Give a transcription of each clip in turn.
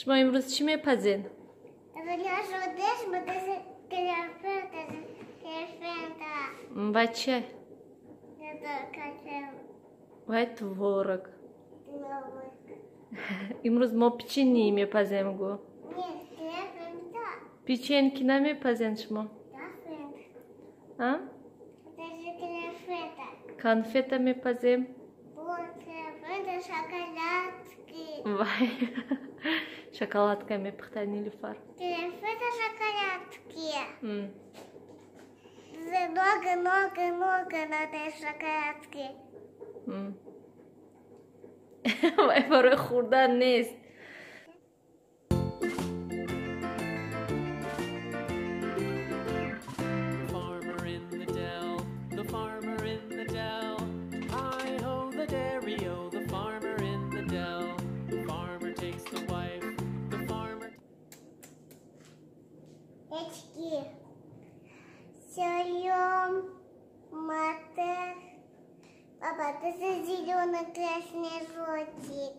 شما امروز چی میپزین؟ بچه وای творог. امروز ما печенье میپزیم گو. Печеньки نمیپزین شما؟ конфета میپزیم. وای шоколадка میپخته نیلوفر. Конфета шоколадки. Много на этой шоколадке. وای برای خوردن نیست. Салом, матер. Папа, ты за зеленый красный жёлтик.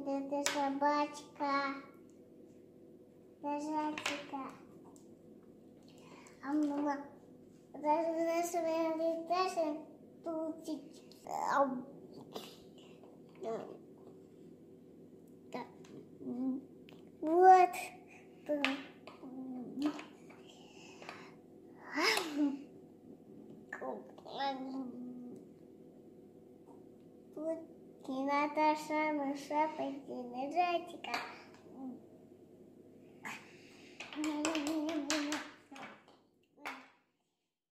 Это собачка. Дождика. А мама даже на своем лице тутик. Вот. Тут не надо шапочки, нажатика.